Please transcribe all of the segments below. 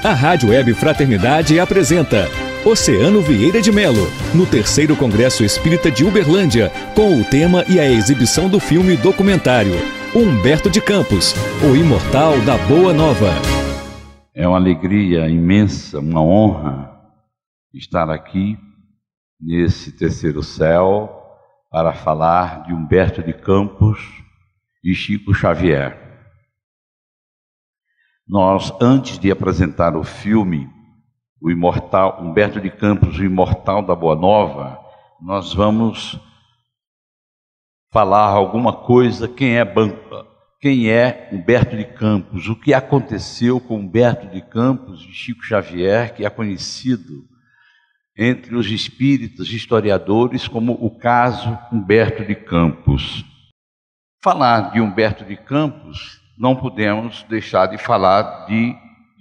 A Rádio Web Fraternidade apresenta Oceano Vieira de Melo, no 3º Congresso Espírita de Uberlândia, com o tema e a exibição do filme documentário Humberto de Campos, o imortal da Boa Nova. É uma alegria imensa, uma honra estar aqui nesse terceiro céu para falar de Humberto de Campos e Chico Xavier. Nós, antes de apresentar o filme, o imortal Humberto de Campos, o imortal da Boa Nova, nós vamos falar alguma coisa, quem é Humberto de Campos, o que aconteceu com Humberto de Campos e Chico Xavier, que é conhecido entre os espíritas historiadores como o caso Humberto de Campos. Falar de Humberto de Campos, não podemos deixar de falar de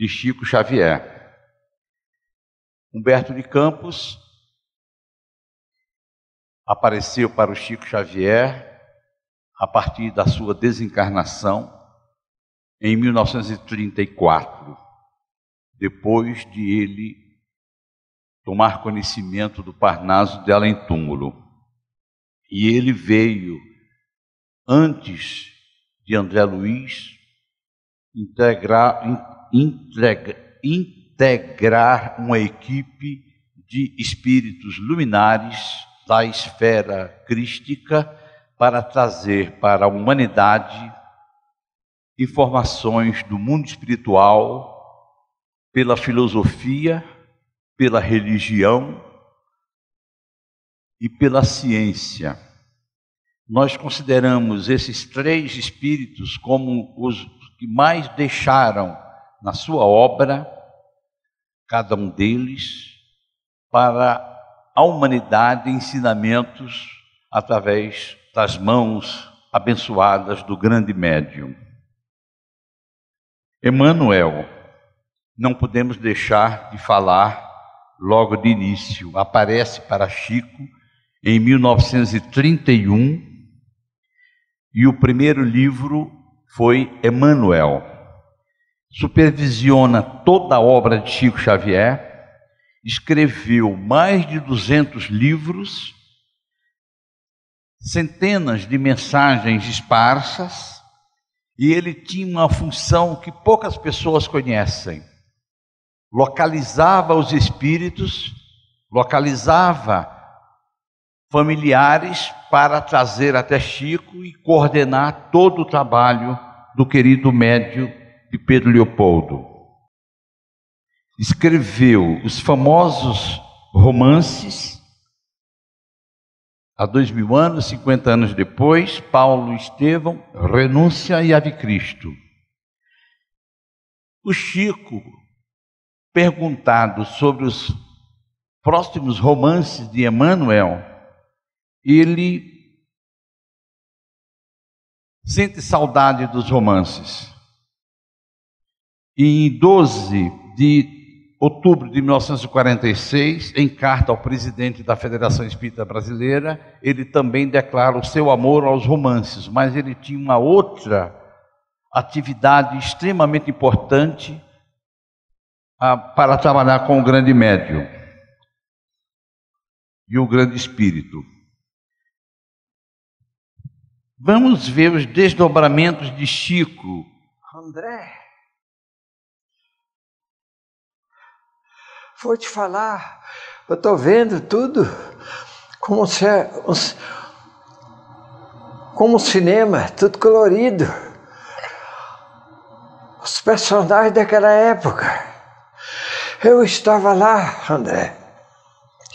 Chico Xavier. Humberto de Campos apareceu para o Chico Xavier a partir da sua desencarnação em 1934, depois de ele tomar conhecimento do Parnaso de Além-Túmulo. E ele veio, antes de André Luiz, integrar uma equipe de espíritos luminares da esfera crística para trazer para a humanidade informações do mundo espiritual pela filosofia, pela religião e pela ciência. Nós consideramos esses 3 espíritos como os que mais deixaram na sua obra, cada um deles, para a humanidade ensinamentos através das mãos abençoadas do grande médium. Emmanuel, não podemos deixar de falar logo de início, aparece para Chico em 1931 e o primeiro livro foi Emmanuel. Supervisiona toda a obra de Chico Xavier, escreveu mais de 200 livros, centenas de mensagens esparsas, e ele tinha uma função que poucas pessoas conhecem. Localizava os espíritos, localizava familiares para trazer até Chico e coordenar todo o trabalho do querido médium de Pedro Leopoldo. Escreveu os famosos romances. Há 2000 anos, 50 anos depois, Paulo e Estevão, Renúncia e Ave Cristo. O Chico, perguntado sobre os próximos romances de Emmanuel, ele sente saudade dos romances. E em 12 de outubro de 1946, em carta ao presidente da Federação Espírita Brasileira, ele também declara o seu amor aos romances, mas ele tinha uma outra atividade extremamente importante para trabalhar com o grande médium e o grande espírito. Vamos ver os desdobramentos de Chico. André, vou te falar, eu estou vendo tudo como um cinema, tudo colorido. Os personagens daquela época. Eu estava lá, André.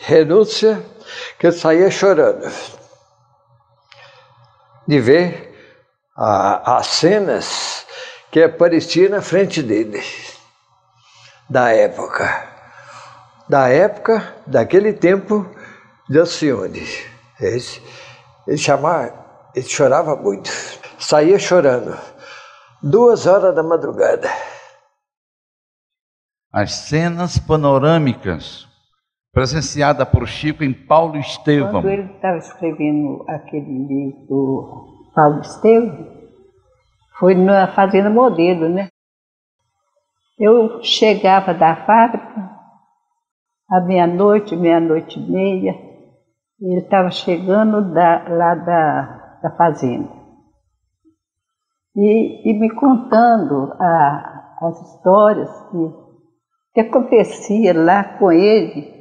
Renúncia, que eu saía chorando de ver as cenas que apareciam na frente dele, da época, daquele tempo de Alcione. Ele chorava muito, saía chorando, 2 horas da madrugada. As cenas panorâmicas presenciadas por Chico em Paulo Estevão. Quando ele estava escrevendo aquele livro Paulo Estevão, foi na Fazenda Modelo, né? Eu chegava da fábrica à meia-noite, meia-noite e meia, e ele estava chegando lá da fazenda. E me contando as histórias que acontecia lá com ele,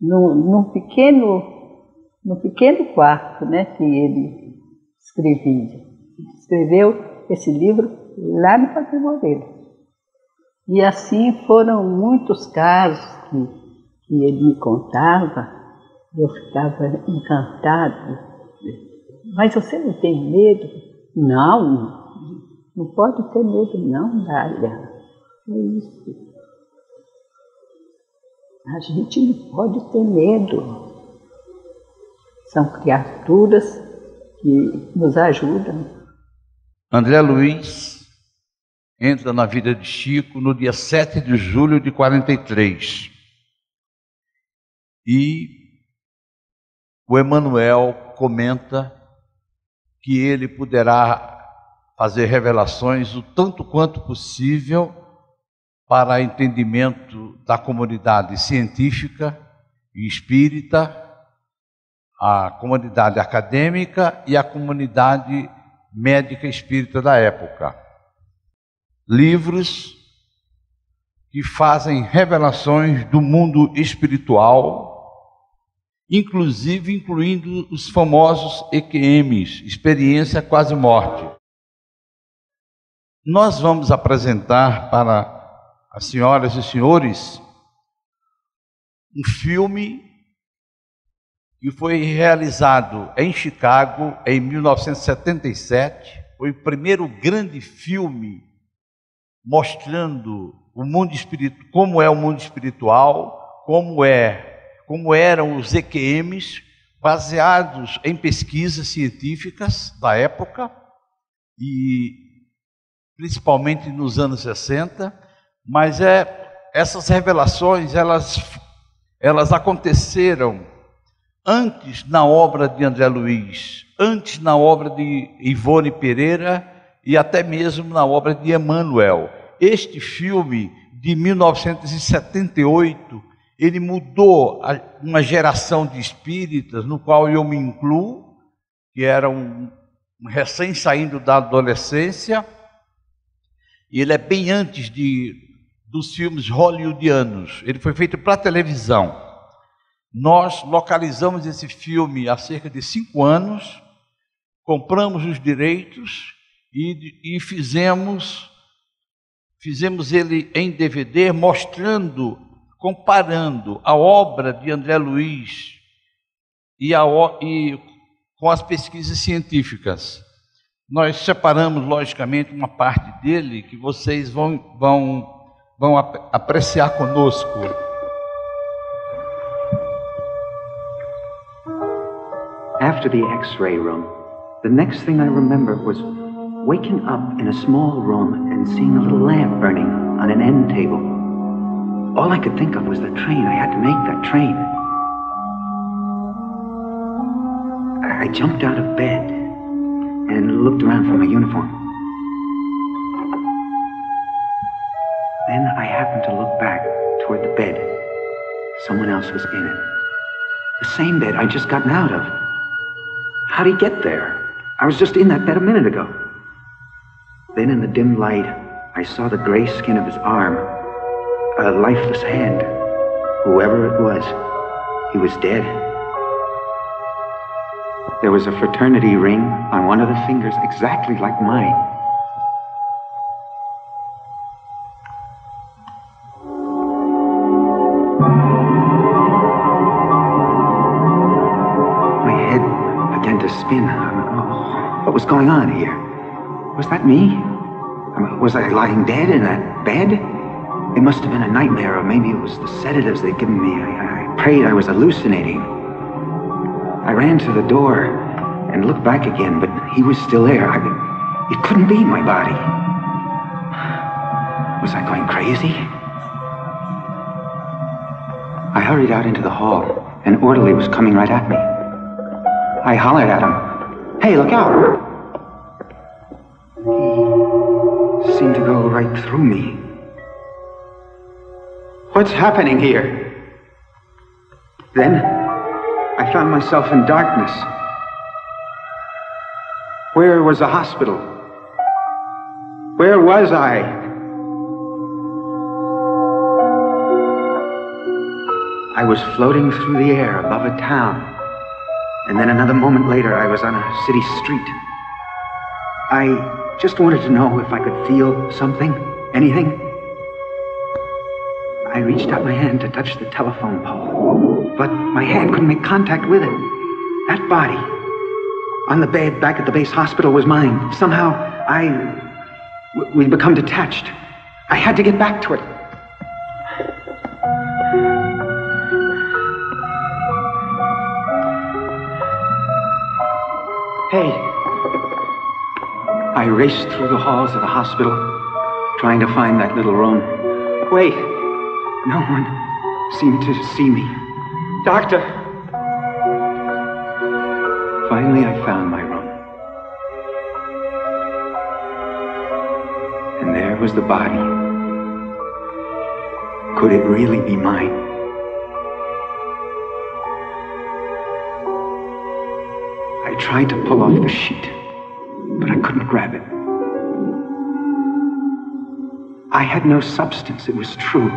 num pequeno quarto, né, que ele escrevia. Escreveu esse livro lá no Padre Moreira. E assim foram muitos casos que ele me contava, eu ficava encantada. Mas você não tem medo? Não pode ter medo não, Dália. É isso. A gente não pode ter medo. São criaturas que nos ajudam. André Luiz entra na vida de Chico no dia 7 de julho de 43. E o Emmanuel comenta que ele poderá fazer revelações o tanto quanto possível para entendimento da comunidade científica e espírita, a comunidade acadêmica e a comunidade médica espírita da época. Livros que fazem revelações do mundo espiritual, incluindo os famosos EQMs, Experiência Quase Morte. Nós vamos apresentar para as senhoras e senhores um filme que foi realizado em Chicago em 1977. Foi o primeiro grande filme mostrando o mundo espiritual, como é o mundo espiritual, como eram os EQMs, baseados em pesquisas científicas da época, e principalmente nos anos 60, mas essas revelações, elas aconteceram antes na obra de André Luiz, antes na obra de Ivone Pereira e até mesmo na obra de Emmanuel. Este filme de 1978, ele mudou uma geração de espíritas, no qual eu me incluo, que era um recém saindo da adolescência, e ele é bem antes dos filmes hollywoodianos. Ele foi feito para televisão. Nós localizamos esse filme há cerca de 5 anos, compramos os direitos e fizemos ele em DVD, comparando a obra de André Luiz e com as pesquisas científicas. Nós separamos, logicamente, uma parte dele que vocês vão apreciar conosco. After the X-ray room, the next thing I remember was waking up in a small room and seeing a little lamp burning on an end table. All I could think of was the train. I had to make that train. I jumped out of bed and looked around for my uniform. Then I happened to look back toward the bed. Someone else was in it. The same bed I'd just gotten out of. How'd he get there? I was just in that bed a minute ago. Then in the dim light, I saw the gray skin of his arm, a lifeless hand. Whoever it was, he was dead. There was a fraternity ring on one of the fingers exactly like mine. My head began to spin. What was going on here? Was that me? Was I lying dead in that bed? It must have been a nightmare, or maybe it was the sedatives they'd given me. I prayed I was hallucinating. I ran to the door and looked back again, but he was still there. It couldn't be my body. Was I going crazy? I hurried out into the hall. An orderly was coming right at me. I hollered at him, "Hey, look out!" He seemed to go right through me. What's happening here? Then I found myself in darkness. Where was the hospital? Where was I? I was floating through the air above a town, and then another moment later I was on a city street. I just wanted to know if I could feel something, anything. I reached out my hand to touch the telephone pole, but my hand couldn't make contact with it. That body on the bed back at the base hospital was mine. Somehow we'd become detached. I had to get back to it. Hey. I raced through the halls of the hospital, trying to find that little room. Wait. No one seemed to see me. Doctor! Finally, I found my room. And there was the body. Could it really be mine? I tried to pull off the sheet, but I couldn't grab it. I had no substance, it was true.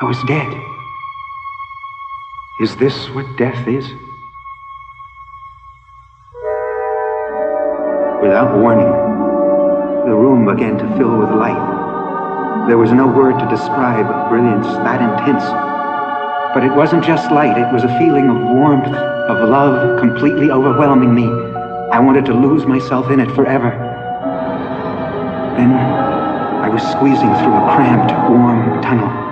I was dead. Is this what death is? Without warning, the room began to fill with light. There was no word to describe a brilliance that intense. But it wasn't just light, it was a feeling of warmth, of love, completely overwhelming me. I wanted to lose myself in it forever. Then I was squeezing through a cramped, warm tunnel.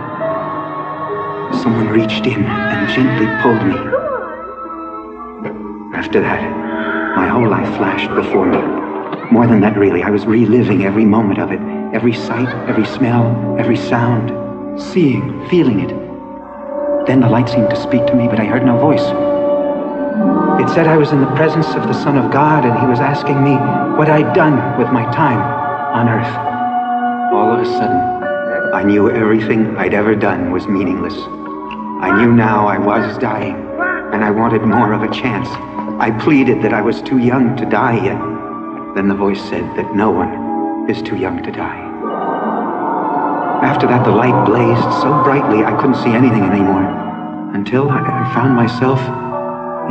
Someone reached in and gently pulled me. After that, my whole life flashed before me. More than that, really, I was reliving every moment of it. Every sight, every smell, every sound. Seeing, feeling it. Then the light seemed to speak to me, but I heard no voice. It said I was in the presence of the Son of God, and he was asking me what I'd done with my time on earth. All of a sudden, I knew everything I'd ever done was meaningless. I knew now I was dying, and I wanted more of a chance. I pleaded that I was too young to die yet. Then the voice said that no one is too young to die. After that, the light blazed so brightly I couldn't see anything anymore, until I found myself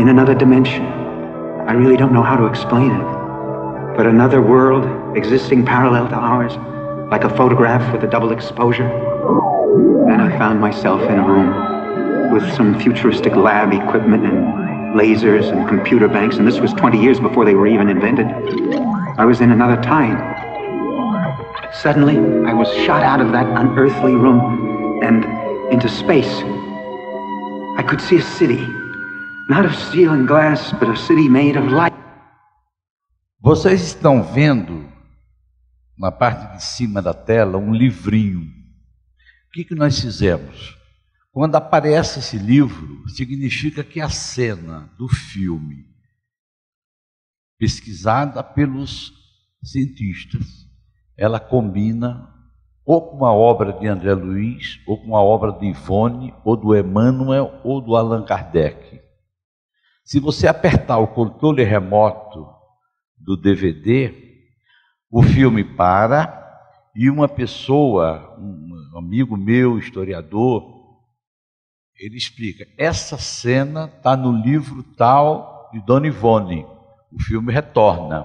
in another dimension. I really don't know how to explain it, but another world existing parallel to ours, like a photograph with a double exposure. Then I found myself in a room with some futuristic lab equipment and lasers and computer banks, and this was 20 years before they were even invented. I was in another time. Suddenly, I was shot out of that unearthly room and into space. I could see a city, not of steel and glass, but a city made of light. Vocês estão vendo, na parte de cima da tela, um livrinho. O que nós fizemos? Quando aparece esse livro, significa que a cena do filme, pesquisada pelos cientistas, ela combina ou com uma obra de André Luiz, ou com uma obra de Ivone, ou do Emmanuel, ou do Allan Kardec. Se você apertar o controle remoto do DVD, o filme para e uma pessoa, um amigo meu, historiador, ele explica, essa cena está no livro tal de Dona Ivone. O filme retorna.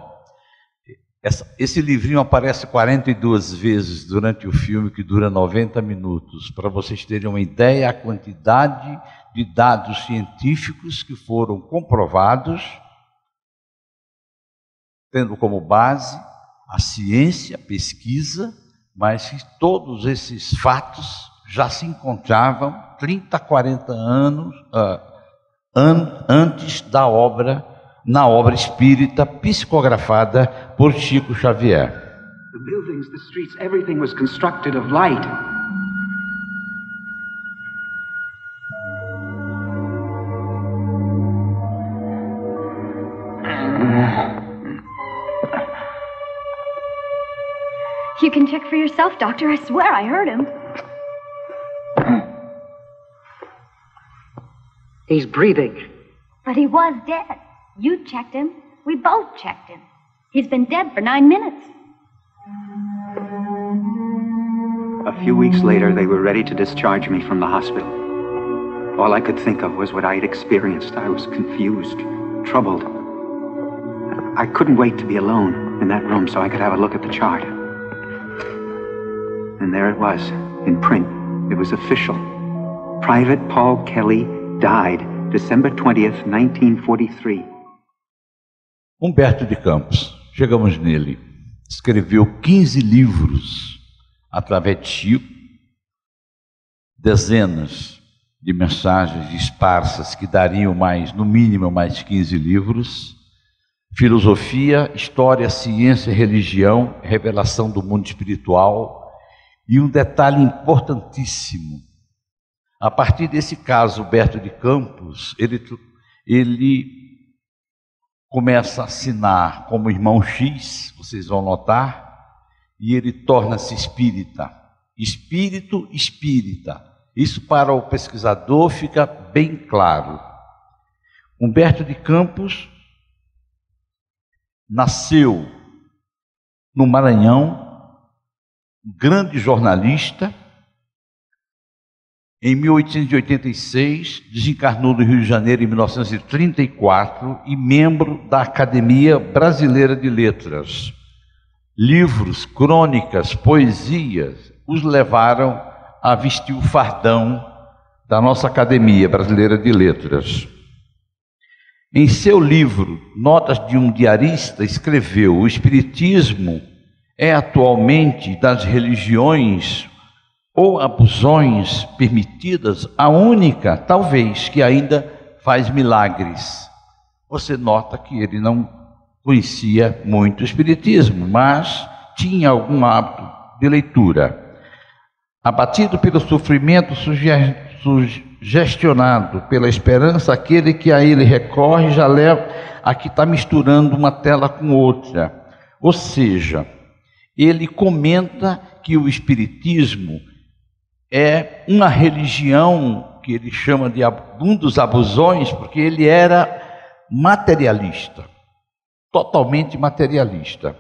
Esse livrinho aparece 42 vezes durante o filme, que dura 90 minutos, para vocês terem uma ideia a quantidade de dados científicos que foram comprovados, tendo como base a ciência, a pesquisa, mas que todos esses fatos já se encontravam 30, 40 anos antes da obra, na obra espírita psicografada por Chico Xavier. The buildings, the streets, everything was constructed of light. You can check for yourself, Doctor. I swear I heard him. He's breathing. But he was dead. You checked him. We both checked him. He's been dead for 9 minutes. A few weeks later, they were ready to discharge me from the hospital. All I could think of was what I had experienced. I was confused, troubled. I couldn't wait to be alone in that room so I could have a look at the chart. And there it was, in print. It was official. Private Paul Kelly died December 20th, 1943. Humberto de Campos, chegamos nele. Escreveu 15 livros através de Chico, dezenas de mensagens esparsas que dariam mais, no mínimo, mais 15 livros. Filosofia, história, ciência, religião, revelação do mundo espiritual. E um detalhe importantíssimo: a partir desse caso, Humberto de Campos, ele começa a assinar como Irmão X, vocês vão notar, e ele torna-se espírita. Espírito espírita. Isso para o pesquisador fica bem claro. Humberto de Campos nasceu no Maranhão, um grande jornalista. Em 1886, desencarnou no Rio de Janeiro em 1934 e membro da Academia Brasileira de Letras. Livros, crônicas, poesias os levaram a vestir o fardão da nossa Academia Brasileira de Letras. Em seu livro, Notas de um Diarista, escreveu: o Espiritismo é atualmente das religiões ou abusões permitidas a única, talvez, que ainda faz milagres. Você nota que ele não conhecia muito o Espiritismo, mas tinha algum hábito de leitura. Abatido pelo sofrimento, sugestionado pela esperança, aquele que a ele recorre já leva. Aqui está misturando uma tela com outra. Ou seja, ele comenta que o Espiritismo é uma religião que ele chama de um dos abusões, porque ele era materialista, totalmente materialista.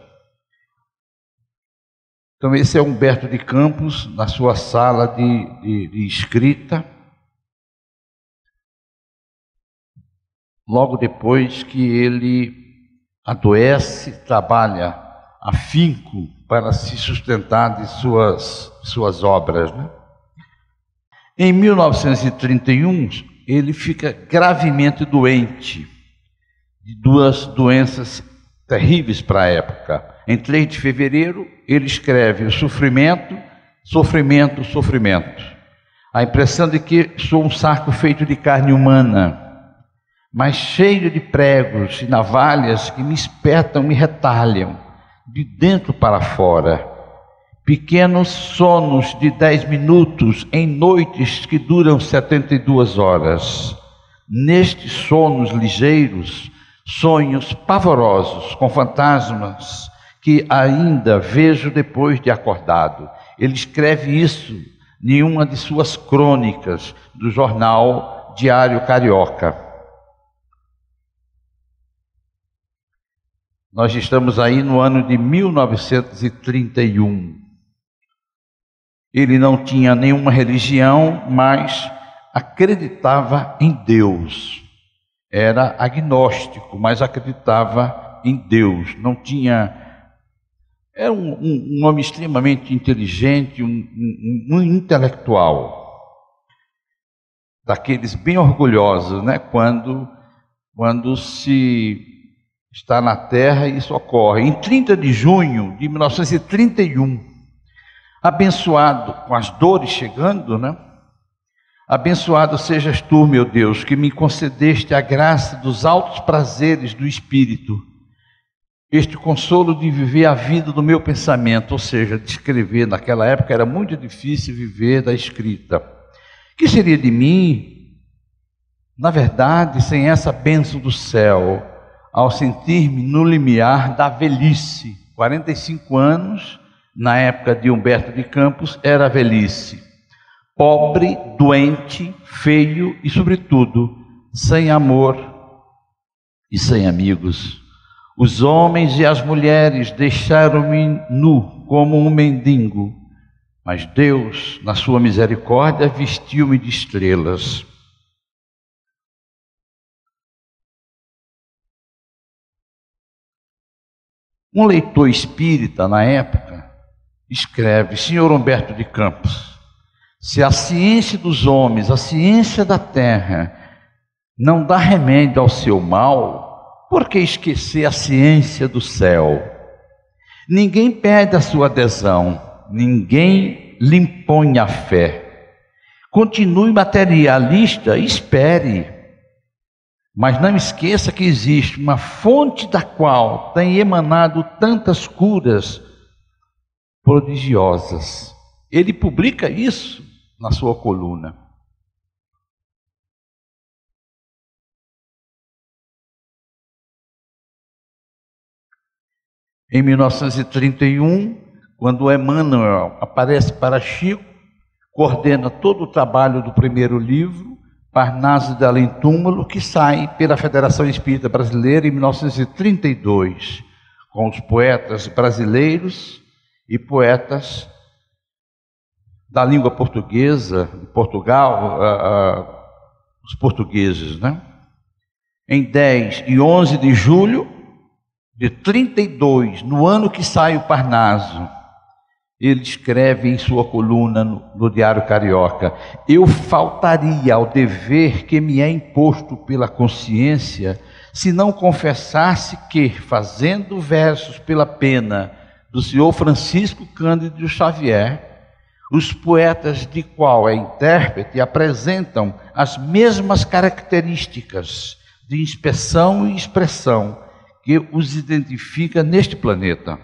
Então esse é Humberto de Campos, na sua sala de escrita, logo depois que ele adoece, trabalha afinco para se sustentar de suas obras, né? Em 1931, ele fica gravemente doente, de duas doenças terríveis para a época. Em 3 de fevereiro, ele escreve: o sofrimento, sofrimento, sofrimento. A impressão de que sou um saco feito de carne humana, mas cheio de pregos e navalhas que me espetam, me retalham, de dentro para fora. Pequenos sonos de 10 minutos em noites que duram 72 horas. Nestes sonos ligeiros, sonhos pavorosos com fantasmas que ainda vejo depois de acordado. Ele escreve isso em uma de suas crônicas do jornal Diário Carioca. Nós estamos aí no ano de 1931. Ele não tinha nenhuma religião, mas acreditava em Deus. Era agnóstico, mas acreditava em Deus. Não tinha... Era um homem extremamente inteligente, um intelectual. Daqueles bem orgulhosos, né? Quando se está na Terra, isso ocorre. Em 30 de junho de 1931, abençoado com as dores chegando, né? Abençoado sejas tu, meu Deus, que me concedeste a graça dos altos prazeres do Espírito, este consolo de viver a vida do meu pensamento, ou seja, de escrever. Naquela época era muito difícil viver da escrita. Que seria de mim, na verdade, sem essa bênção do céu, ao sentir-me no limiar da velhice? 45 anos, na época de Humberto de Campos, era a velhice. Pobre, doente, feio e, sobretudo, sem amor e sem amigos. Os homens e as mulheres deixaram-me nu como um mendigo, mas Deus, na sua misericórdia, vestiu-me de estrelas. Um leitor espírita, na época, escreve: Senhor Humberto de Campos, se a ciência dos homens, a ciência da terra, não dá remédio ao seu mal, por que esquecer a ciência do céu? Ninguém pede a sua adesão, ninguém lhe impõe a fé. Continue materialista e espere. Mas não esqueça que existe uma fonte da qual tem emanado tantas curas prodigiosas. Ele publica isso na sua coluna. Em 1931, quando Emmanuel aparece para Chico, coordena todo o trabalho do primeiro livro, Parnaso de Além Túmulo, que sai pela Federação Espírita Brasileira em 1932, com os poetas brasileiros e poetas da língua portuguesa, Portugal, os portugueses, né? Em 10 e 11 de julho de 32, no ano que sai o Parnaso, ele escreve em sua coluna no Diário Carioca: eu faltaria ao dever que me é imposto pela consciência, se não confessasse que, fazendo versos pela pena do senhor Francisco Cândido Xavier, os poetas de qual é intérprete apresentam as mesmas características de inspeção e expressão que os identifica neste planeta.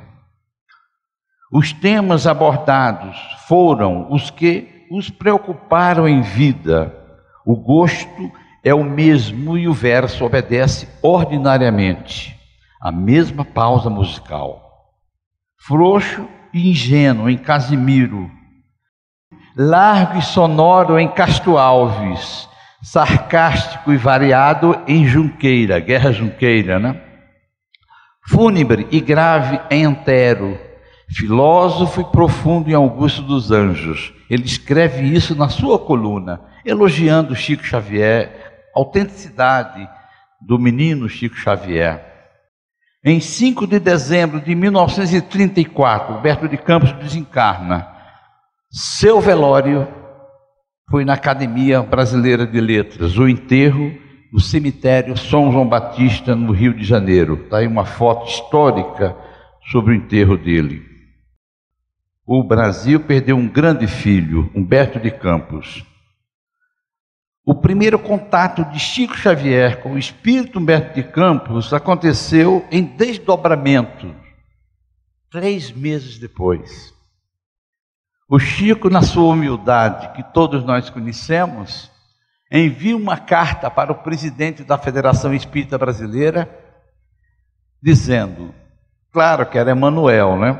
Os temas abordados foram os que os preocuparam em vida. O gosto é o mesmo e o verso obedece ordinariamente a mesma pausa musical. Frouxo e ingênuo em Casimiro, largo e sonoro em Castro Alves, sarcástico e variado em Junqueira, Guerra Junqueira, né? Fúnebre e grave em Antero, filósofo e profundo em Augusto dos Anjos. Ele escreve isso na sua coluna, elogiando Chico Xavier, a autenticidade do menino Chico Xavier. Em 5 de dezembro de 1934, Humberto de Campos desencarna. Seu velório foi na Academia Brasileira de Letras, o enterro no cemitério São João Batista, no Rio de Janeiro. Está aí uma foto histórica sobre o enterro dele. O Brasil perdeu um grande filho, Humberto de Campos. O primeiro contato de Chico Xavier com o espírito Humberto de Campos aconteceu em desdobramento, 3 meses depois. O Chico, na sua humildade, que todos nós conhecemos, envia uma carta para o presidente da Federação Espírita Brasileira, dizendo, claro que era Emmanuel, né?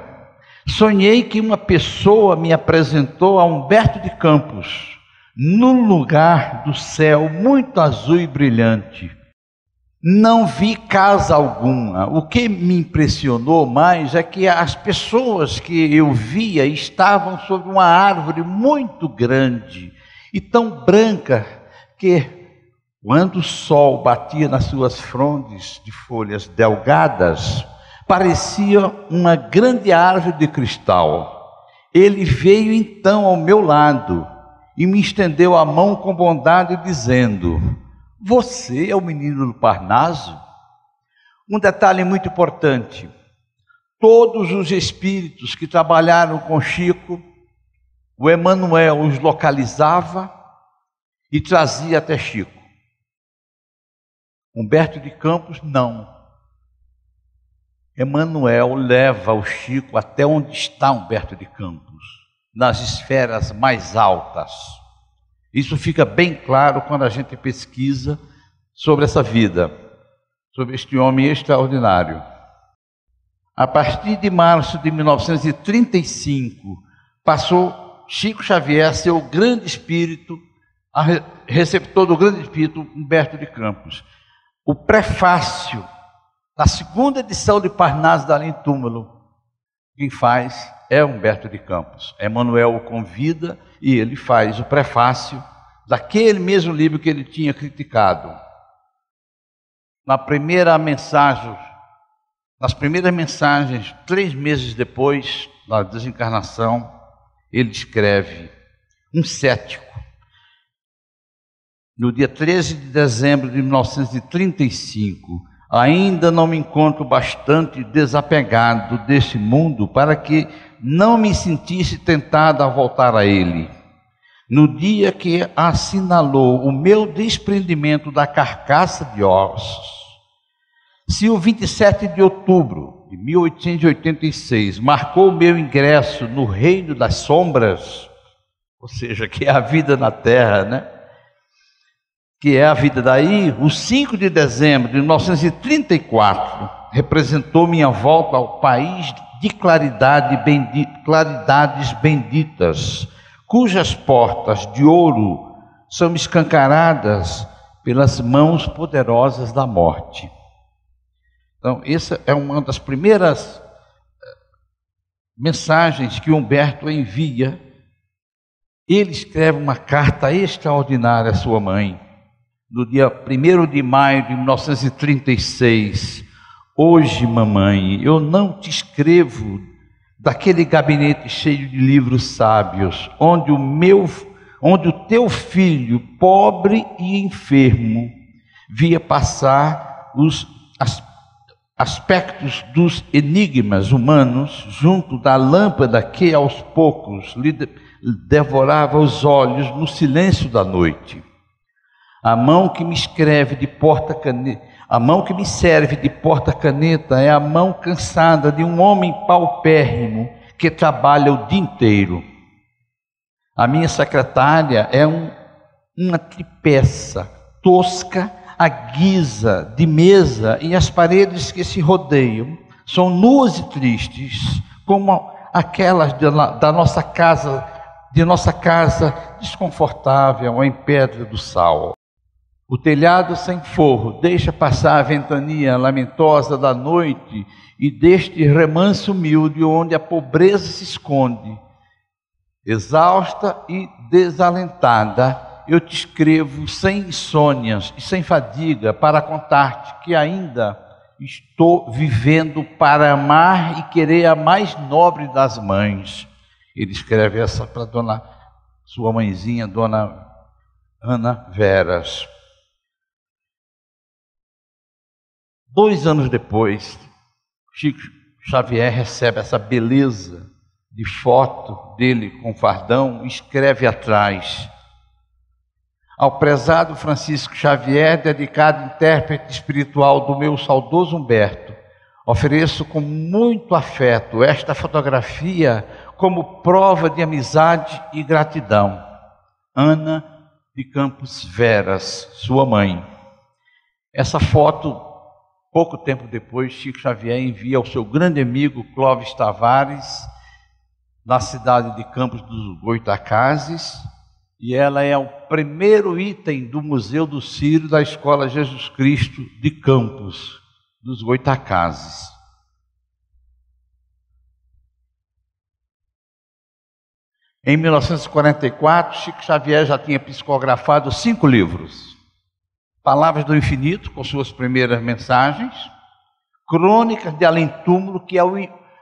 Sonhei que uma pessoa me apresentou a Humberto de Campos, num lugar do céu muito azul e brilhante. Não vi casa alguma. O que me impressionou mais é que as pessoas que eu via estavam sob uma árvore muito grande e tão branca que, quando o sol batia nas suas frondes de folhas delgadas, parecia uma grande árvore de cristal. Ele veio então ao meu lado e me estendeu a mão com bondade, dizendo: você é o menino do Parnaso? Um detalhe muito importante: todos os espíritos que trabalharam com Chico, o Emmanuel os localizava e trazia até Chico. Humberto de Campos, não. Emmanuel leva o Chico até onde está Humberto de Campos, nas esferas mais altas. Isso fica bem claro quando a gente pesquisa sobre essa vida, sobre este homem extraordinário. A partir de março de 1935, passou Chico Xavier a ser o grande espírito receptor do grande espírito Humberto de Campos. O prefácio da segunda edição de Parnaso da Além Túmulo, quem faz é Humberto de Campos. Emmanuel o convida e ele faz o prefácio daquele mesmo livro que ele tinha criticado. Nas primeiras mensagens, 3 meses depois da desencarnação, ele escreve: um cético. No dia 13 de dezembro de 1935, ainda não me encontro bastante desapegado deste mundo para que não me sentisse tentado a voltar a ele. No dia que assinalou o meu desprendimento da carcaça de ossos, se o 27 de outubro de 1886 marcou o meu ingresso no reino das sombras, ou seja, que é a vida na Terra, né? Que é a vida daí, o 5 de dezembro de 1934 representou minha volta ao país de claridades benditas, cujas portas de ouro são escancaradas pelas mãos poderosas da morte. Então, essa é uma das primeiras mensagens que Humberto envia. Ele escreve uma carta extraordinária à sua mãe, no dia 1º de maio de 1936. Hoje, mamãe, eu não te escrevo daquele gabinete cheio de livros sábios, onde o teu filho, pobre e enfermo, via passar os aspectos dos enigmas humanos junto da lâmpada que aos poucos lhe devorava os olhos no silêncio da noite. A mão que me serve de porta-caneta é a mão cansada de um homem paupérrimo que trabalha o dia inteiro. A minha secretária é uma tripeça tosca à guisa de mesa, e as paredes que se rodeiam são nuas e tristes, como aquelas da nossa casa desconfortável em Pedra do Sal. O telhado sem forro deixa passar a ventania lamentosa da noite e deste remanso humilde onde a pobreza se esconde. Exausta e desalentada, eu te escrevo sem insônias e sem fadiga para contar-te que ainda estou vivendo para amar e querer a mais nobre das mães. Ele escreve essa para sua mãezinha, Dona Ana Veras. 2 anos depois, Chico Xavier recebe essa beleza de foto dele com fardão e escreve atrás: ao prezado Francisco Xavier, dedicado intérprete espiritual do meu saudoso Humberto, ofereço com muito afeto esta fotografia como prova de amizade e gratidão. Ana de Campos Veras, sua mãe. Essa foto, pouco tempo depois, Chico Xavier envia ao seu grande amigo Clóvis Tavares, na cidade de Campos dos Goitacazes, e ela é o primeiro item do Museu do Círio da Escola Jesus Cristo de Campos dos Goitacazes. Em 1944, Chico Xavier já tinha psicografado 5 livros. Palavras do Infinito, com suas primeiras mensagens, Crônicas de Além Túmulo, que é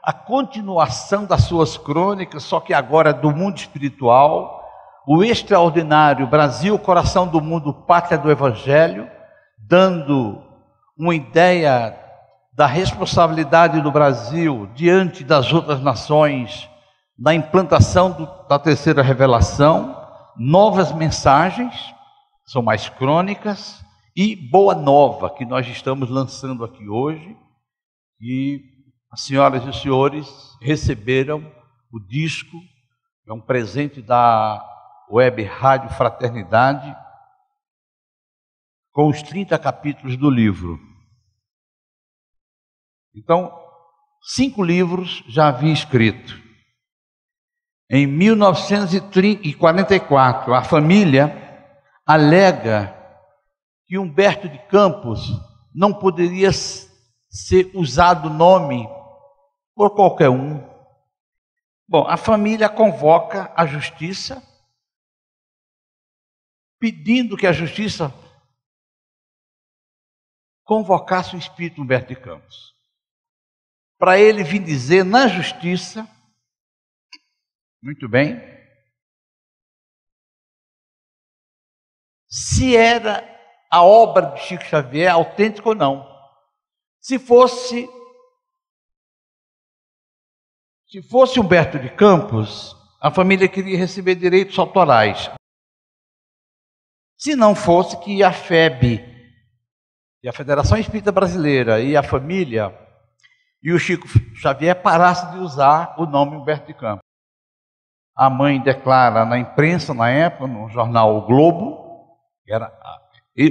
a continuação das suas crônicas, só que agora do mundo espiritual, o extraordinário Brasil, Coração do Mundo, Pátria do Evangelho, dando uma ideia da responsabilidade do Brasil diante das outras nações, na implantação da terceira revelação, Novas Mensagens, são mais crônicas, e Boa Nova, que nós estamos lançando aqui hoje, e as senhoras e os senhores receberam o disco, é um presente da Web Rádio Fraternidade, com os 30 capítulos do livro. Então, 5 livros já havia escrito. Em 1944, a família alega que Humberto de Campos não poderia ser usado o nome por qualquer um. Bom, a família convoca a justiça, pedindo que a justiça convocasse o espírito Humberto de Campos, para ele vir dizer na justiça, muito bem, se era a obra de Chico Xavier autêntica ou não. Se fosse Humberto de Campos, a família queria receber direitos autorais. Se não fosse, que a FEB, e a Federação Espírita Brasileira, e a família, e o Chico Xavier parassem de usar o nome Humberto de Campos. A mãe declara na imprensa, na época, no jornal O Globo,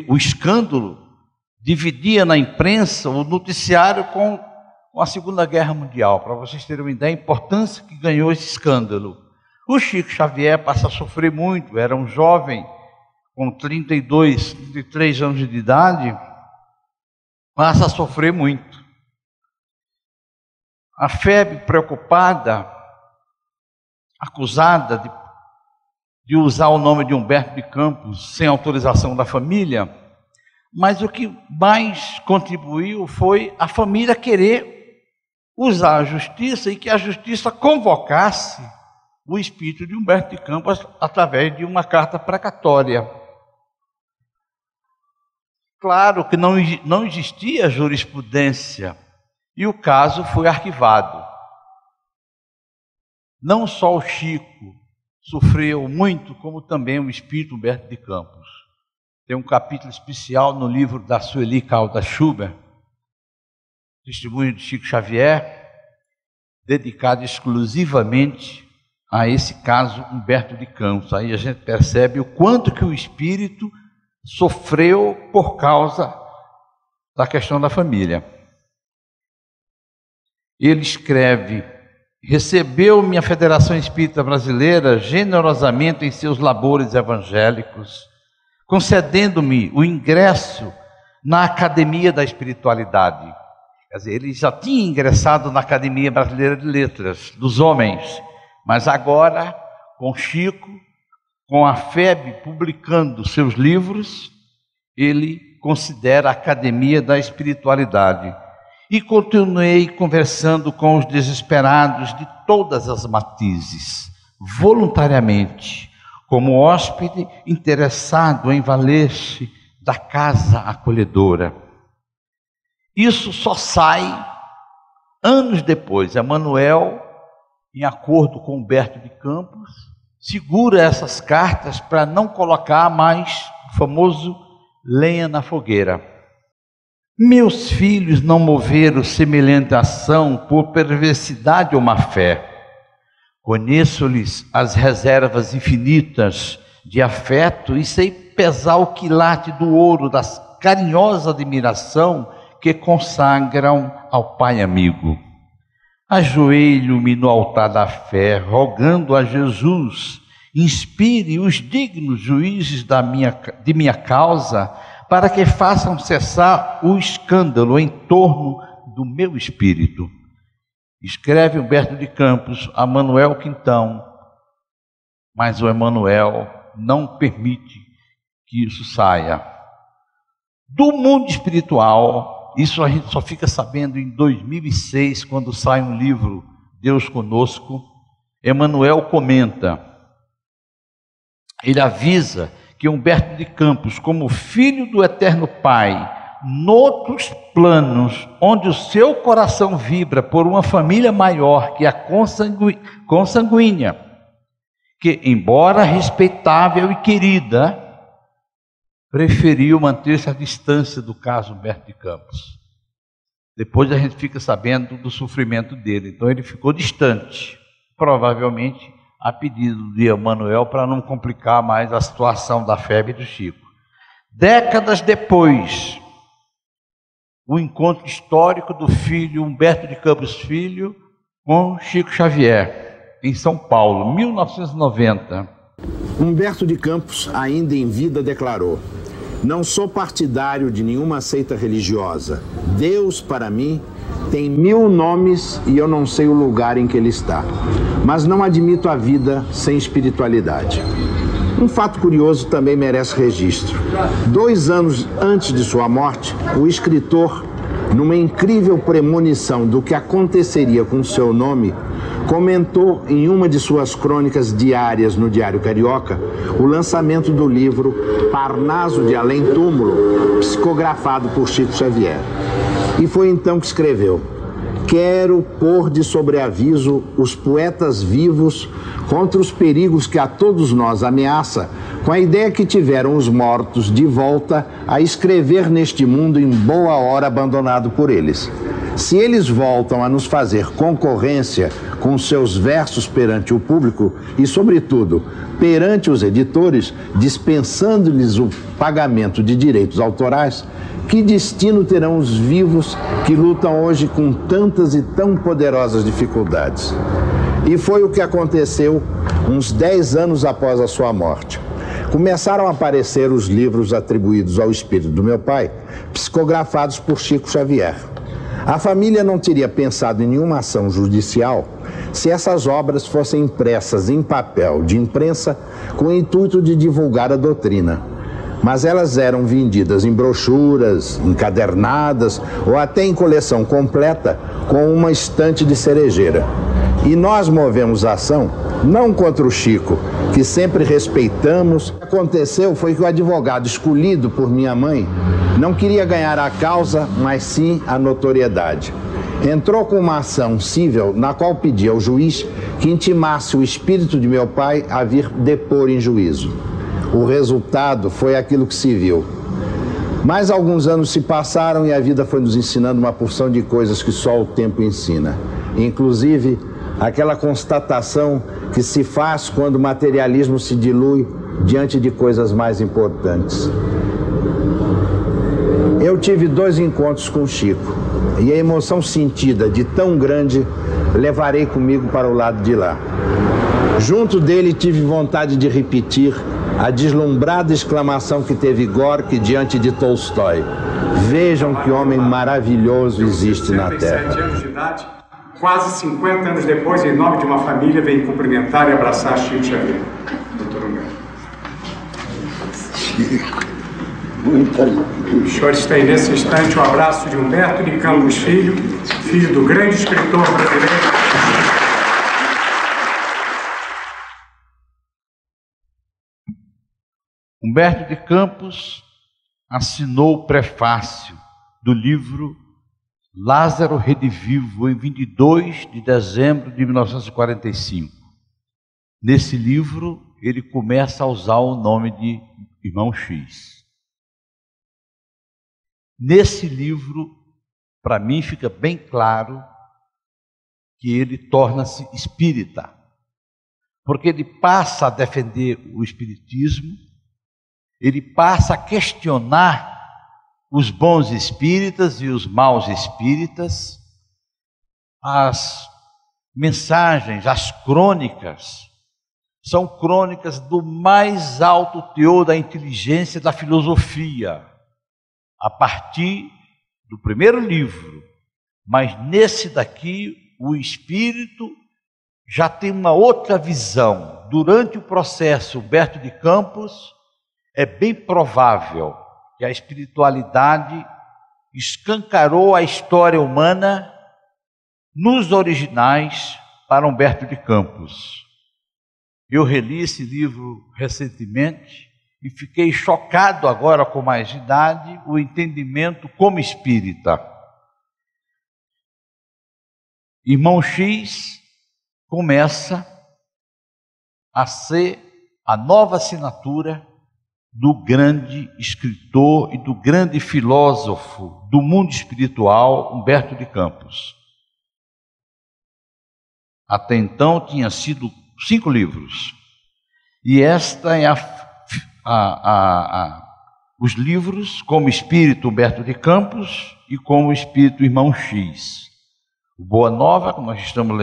o escândalo dividia na imprensa o noticiário com a Segunda Guerra Mundial, para vocês terem uma ideia da importância que ganhou esse escândalo. O Chico Xavier passa a sofrer muito, era um jovem com 32, 33 anos de idade, passa a sofrer muito. A FEB, preocupada, acusada de usar o nome de Humberto de Campos sem autorização da família, mas o que mais contribuiu foi a família querer usar a justiça e que a justiça convocasse o espírito de Humberto de Campos através de uma carta precatória. Claro que não existia jurisprudência e o caso foi arquivado. Não só o Chico sofreu muito, como também o espírito Humberto de Campos. Tem um capítulo especial no livro da Sueli Caldas Schubert, Testemunho de Chico Xavier, dedicado exclusivamente a esse caso Humberto de Campos. Aí a gente percebe o quanto que o espírito sofreu por causa da questão da família. Ele escreve: recebeu-me a Federação Espírita Brasileira generosamente em seus labores evangélicos, concedendo-me o ingresso na Academia da Espiritualidade. Quer dizer, ele já tinha ingressado na Academia Brasileira de Letras, dos homens, mas agora, com Chico, com a FEB publicando seus livros, ele considera a Academia da Espiritualidade. E continuei conversando com os desesperados de todas as matizes, voluntariamente, como hóspede interessado em valer-se da casa acolhedora. Isso só sai anos depois. Emmanuel, em acordo com Humberto de Campos, segura essas cartas para não colocar mais o famoso lenha na fogueira. Meus filhos não moveram semelhante ação por perversidade ou má fé. Conheço-lhes as reservas infinitas de afeto e sei pesar o quilate do ouro da carinhosa admiração que consagram ao Pai amigo. Ajoelho-me no altar da fé, rogando a Jesus, inspire os dignos juízes de minha causa, para que façam cessar o escândalo em torno do meu espírito. Escreve Humberto de Campos a Manuel Quintão, mas o Emmanuel não permite que isso saia. Do mundo espiritual, isso a gente só fica sabendo em 2006, quando sai um livro, Deus Conosco. Emmanuel comenta, ele avisa que Humberto de Campos, como filho do Eterno Pai, noutros planos, onde o seu coração vibra por uma família maior que a consanguínea, que, embora respeitável e querida, preferiu manter-se à distância do caso Humberto de Campos. Depois a gente fica sabendo do sofrimento dele, então ele ficou distante, provavelmente a pedido de Emmanuel para não complicar mais a situação da FEB e do Chico. Décadas depois, o encontro histórico do filho Humberto de Campos Filho com Chico Xavier, em São Paulo, 1990. Humberto de Campos, ainda em vida, declarou: não sou partidário de nenhuma seita religiosa. Deus, para mim, tem 1000 nomes e eu não sei o lugar em que ele está. Mas não admito a vida sem espiritualidade. Um fato curioso também merece registro. 2 anos antes de sua morte, o escritor, numa incrível premonição do que aconteceria com seu nome, comentou em uma de suas crônicas diárias no Diário Carioca o lançamento do livro Parnaso de Além Túmulo, psicografado por Chico Xavier. E foi então que escreveu: quero pôr de sobreaviso os poetas vivos contra os perigos que a todos nós ameaça, com a ideia que tiveram os mortos de volta a escrever neste mundo em boa hora abandonado por eles. Se eles voltam a nos fazer concorrência com seus versos perante o público e, sobretudo, perante os editores, dispensando-lhes o pagamento de direitos autorais, que destino terão os vivos que lutam hoje com tantas e tão poderosas dificuldades? E foi o que aconteceu uns 10 anos após a sua morte. Começaram a aparecer os livros atribuídos ao espírito do meu pai, psicografados por Chico Xavier. A família não teria pensado em nenhuma ação judicial se essas obras fossem impressas em papel de imprensa com o intuito de divulgar a doutrina. Mas elas eram vendidas em brochuras, encadernadas ou até em coleção completa com uma estante de cerejeira. E nós movemos a ação não contra o Chico, que sempre respeitamos. O que aconteceu foi que o advogado escolhido por minha mãe não queria ganhar a causa, mas sim a notoriedade. Entrou com uma ação cível na qual pedia ao juiz que intimasse o espírito de meu pai a vir depor em juízo. O resultado foi aquilo que se viu. Mais alguns anos se passaram e a vida foi nos ensinando uma porção de coisas que só o tempo ensina. Inclusive, aquela constatação que se faz quando o materialismo se dilui diante de coisas mais importantes. Eu tive 2 encontros com o Chico e a emoção sentida de tão grande levarei comigo para o lado de lá. Junto dele tive vontade de repetir a deslumbrada exclamação que teve Gorky diante de Tolstói: vejam que homem maravilhoso existe na Terra. 67 anos de idade, quase 50 anos depois, em nome de uma família, vem cumprimentar e abraçar Chico Xavier. Doutor Humberto. Chico, muita alegria. Os senhores têm nesse instante o abraço de Humberto de Campos Filho, filho do grande escritor brasileiro. Humberto de Campos assinou o prefácio do livro Lázaro Redivivo em 22 de dezembro de 1945. Nesse livro, ele começa a usar o nome de Irmão X. Nesse livro, para mim, fica bem claro que ele torna-se espírita, porque ele passa a defender o espiritismo, ele passa a questionar os bons espíritas e os maus espíritas, as mensagens, as crônicas, são crônicas do mais alto teor da inteligência da filosofia, a partir do primeiro livro. Mas nesse daqui, o espírito já tem uma outra visão. Durante o processo Humberto de Campos, é bem provável que a espiritualidade escancarou a história humana nos originais para Humberto de Campos. Eu reli esse livro recentemente e fiquei chocado agora com mais idade, o entendimento como espírita. Irmão X começa a ser a nova assinatura do grande escritor e do grande filósofo do mundo espiritual, Humberto de Campos. Até então tinha sido 5 livros. E esta é os livros como espírito Humberto de Campos e como espírito Irmão X. O Boa Nova, que nós estamos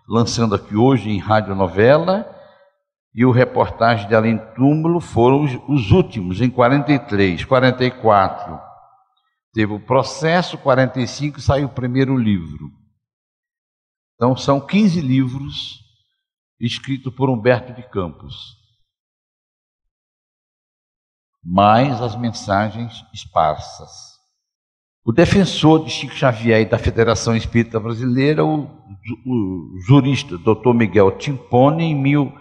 lançando aqui hoje em radionovela, e o Reportagem de Além do Túmulo foram os últimos, em 43, 44. Teve o processo, 45 saiu o primeiro livro. Então são 15 livros escritos por Humberto de Campos, mais as mensagens esparsas. O defensor de Chico Xavier e da Federação Espírita Brasileira, o jurista Dr. Miguel Timpone,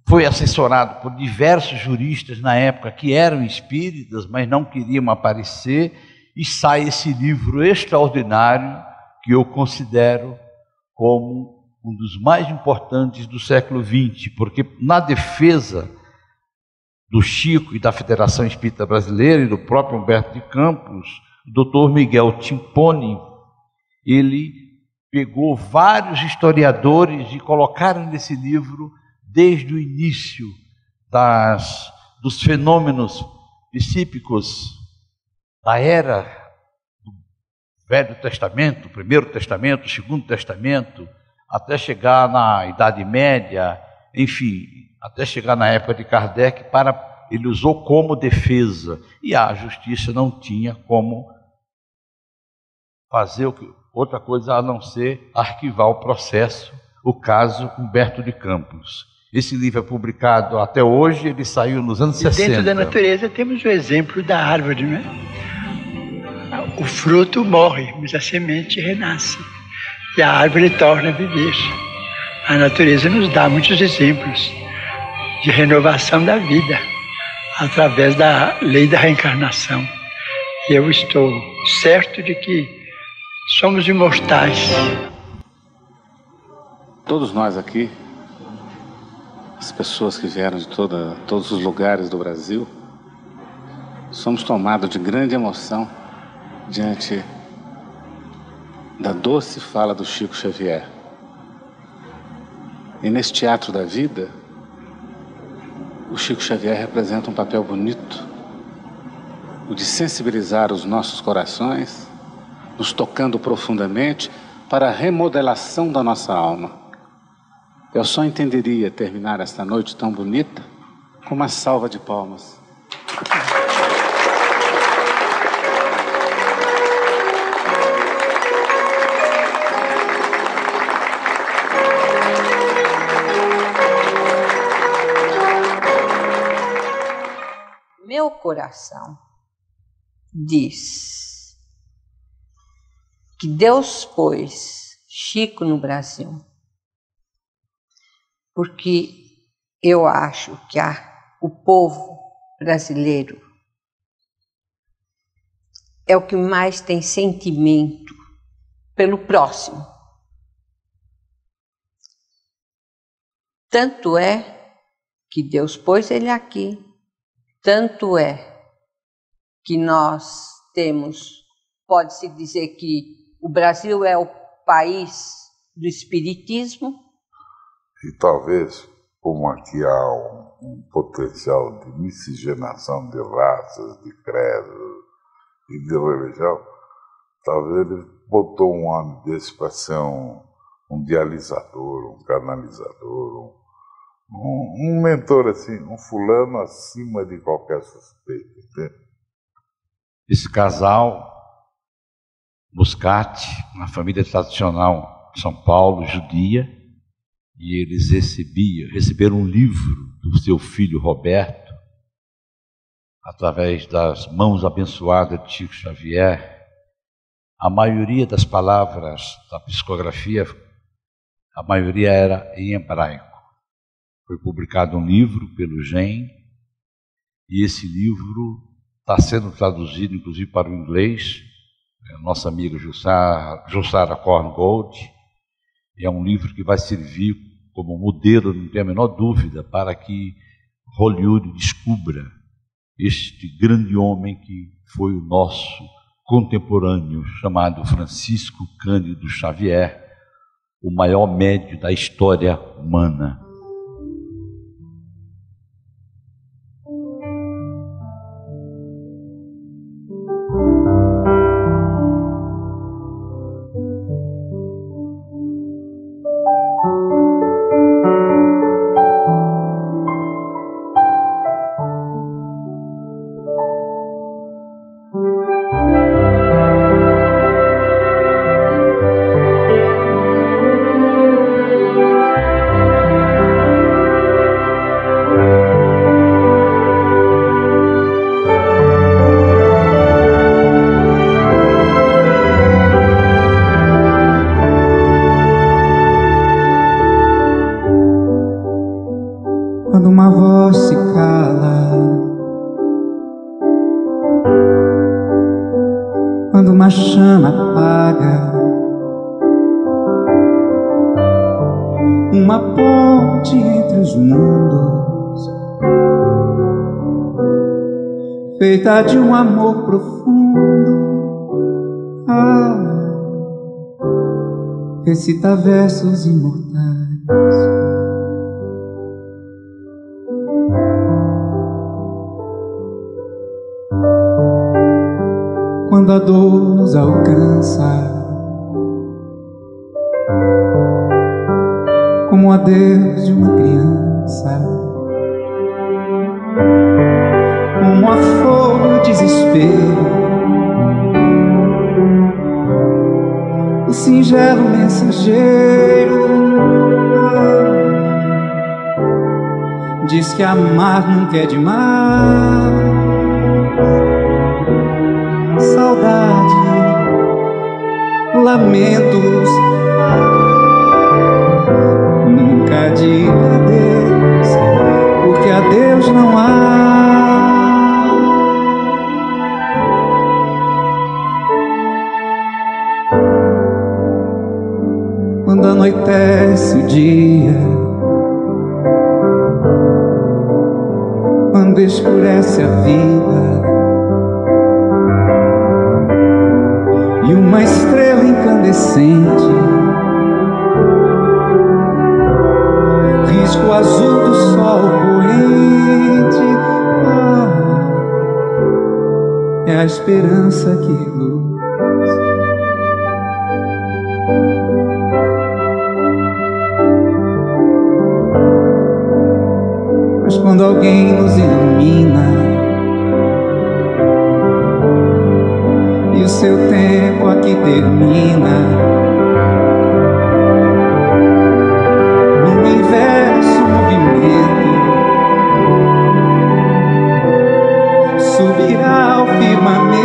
foi assessorado por diversos juristas na época que eram espíritas, mas não queriam aparecer, e sai esse livro extraordinário que eu considero como um dos mais importantes do século XX, porque na defesa do Chico e da Federação Espírita Brasileira e do próprio Humberto de Campos, o Dr. Miguel Timpone, ele pegou vários historiadores e colocaram nesse livro desde o início dos fenômenos psíquicos da era do Velho Testamento, Primeiro Testamento, Segundo Testamento, até chegar na Idade Média, enfim, até chegar na época de Kardec, ele usou como defesa, e a justiça não tinha como fazer outra coisa a não ser arquivar o processo, o caso Humberto de Campos. Esse livro é publicado até hoje, ele saiu nos anos 60. Dentro da natureza temos o exemplo da árvore, né? O fruto morre, mas a semente renasce, e a árvore torna a viver. A natureza nos dá muitos exemplos de renovação da vida, através da lei da reencarnação. E eu estou certo de que somos imortais. Todos nós aqui, as pessoas que vieram de todos os lugares do Brasil, somos tomados de grande emoção diante da doce fala do Chico Xavier. E nesse teatro da vida, o Chico Xavier representa um papel bonito, o de sensibilizar os nossos corações, nos tocando profundamente para a remodelação da nossa alma. Eu só entenderia terminar esta noite tão bonita com uma salva de palmas. Meu coração diz que Deus pôs Chico no Brasil, porque eu acho que o povo brasileiro é o que mais tem sentimento pelo próximo. Tanto é que Deus pôs ele aqui. Tanto é que nós temos, pode-se dizer que o Brasil é o país do espiritismo. E talvez, como aqui há um potencial de miscigenação de raças, de credos e de religião, talvez ele botou um homem desse para ser um dializador, um canalizador, um mentor assim, um fulano acima de qualquer suspeita, entende? Esse casal, Muscati, uma família tradicional de São Paulo, judia, e eles receberam um livro do seu filho Roberto, através das mãos abençoadas de Chico Xavier. A maioria das palavras da psicografia, a maioria era em hebraico. Foi publicado um livro pelo GEM, e esse livro está sendo traduzido, inclusive, para o inglês. Nossa amiga Jussara Korngold. E é um livro que vai servir como modelo, não tenho a menor dúvida, para que Hollywood descubra este grande homem que foi o nosso contemporâneo, chamado Francisco Cândido Xavier, o maior médium da história humana. quando uma voz se cala, quando uma chama apaga, uma ponte entre os mundos, feita de um amor profundo. Recita versos imortais. Quando a dor nos alcança, como o adeus de uma criança, como a flor do desespero, o singelo mensageiro diz que amar nunca é demais. Saudade, lamentos, nunca diga adeus, porque adeus não há. Quando anoitece o dia, quando escurece a vida e uma estrela incandescente risca o azul do sol poente, é a esperança que reluz. Quando alguém nos ilumina e o seu tempo aqui termina, no universo movimento subirá ao firmamento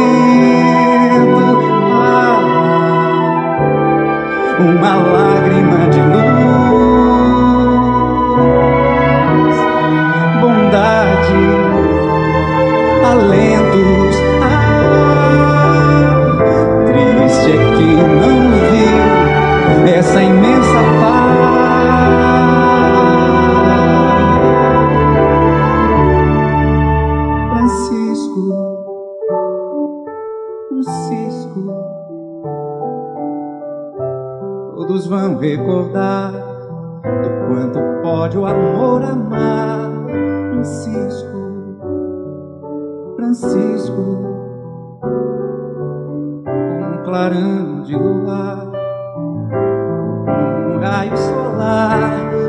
uma lágrima de luz. Alentos, triste é que não viu essa imensa paz. Francisco, um cisco, todos vão recordar do quanto pode o amor amar. Um cisco, Francisco, um clarão de luar, um raio solar.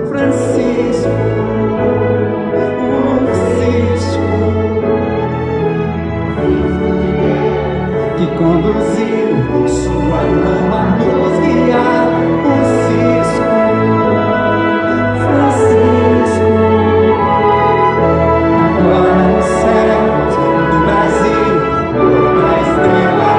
Francisco, um cisco que conduziu sua mão a nos guiar. Um cisco, Francisco, agora no céu do Brasil, outra estrela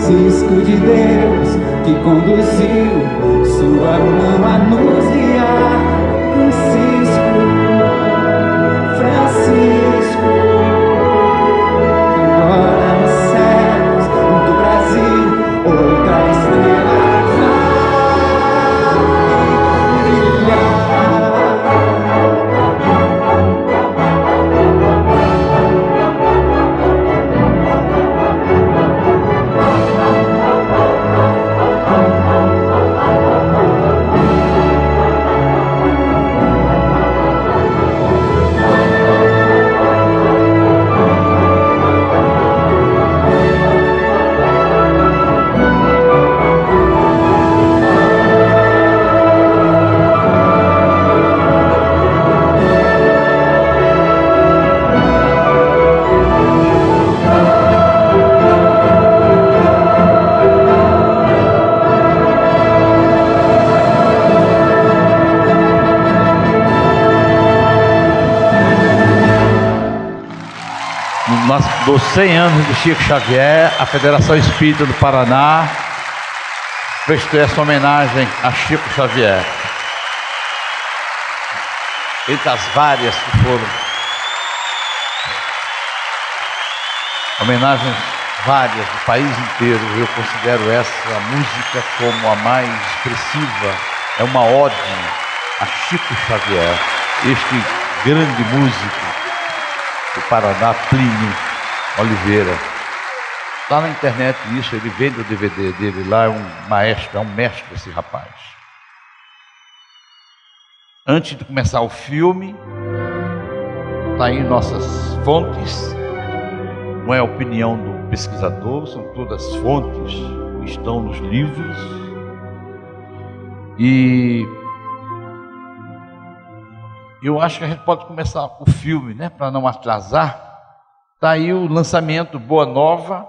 Cisco de Deus que conduziu sua mão a nos guiar. Um cisco, Francisco, agora nos céus do Brasil, outra estrela vai brilhar. dos 100 anos de Chico Xavier, a Federação Espírita do Paraná prestou essa homenagem a Chico Xavier. Entre as várias que foram homenagens várias do país inteiro, eu considero essa música como a mais expressiva. É uma ode a Chico Xavier, este grande músico do Paraná, Plínio Oliveira. Está na internet isso, ele vende o DVD dele lá, é um maestro, é um mestre esse rapaz. Antes de começar o filme, está aí nossas fontes, não é a opinião do pesquisador, são todas fontes que estão nos livros. E eu acho que a gente pode começar o filme, né, para não atrasar. Está aí o lançamento Boa Nova,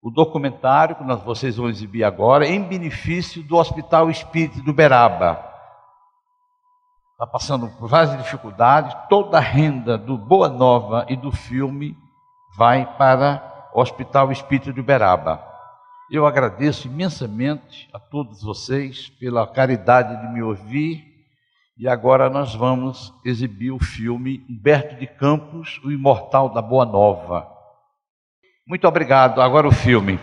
o documentário que vocês vão exibir agora, em benefício do Hospital Espírita do Uberaba. Está passando por várias dificuldades, toda a renda do Boa Nova e do filme vai para o Hospital Espírita de Uberaba. Eu agradeço imensamente a todos vocês pela caridade de me ouvir, e agora nós vamos exibir o filme Humberto de Campos, o Imortal da Boa Nova. Muito obrigado. Agora o filme.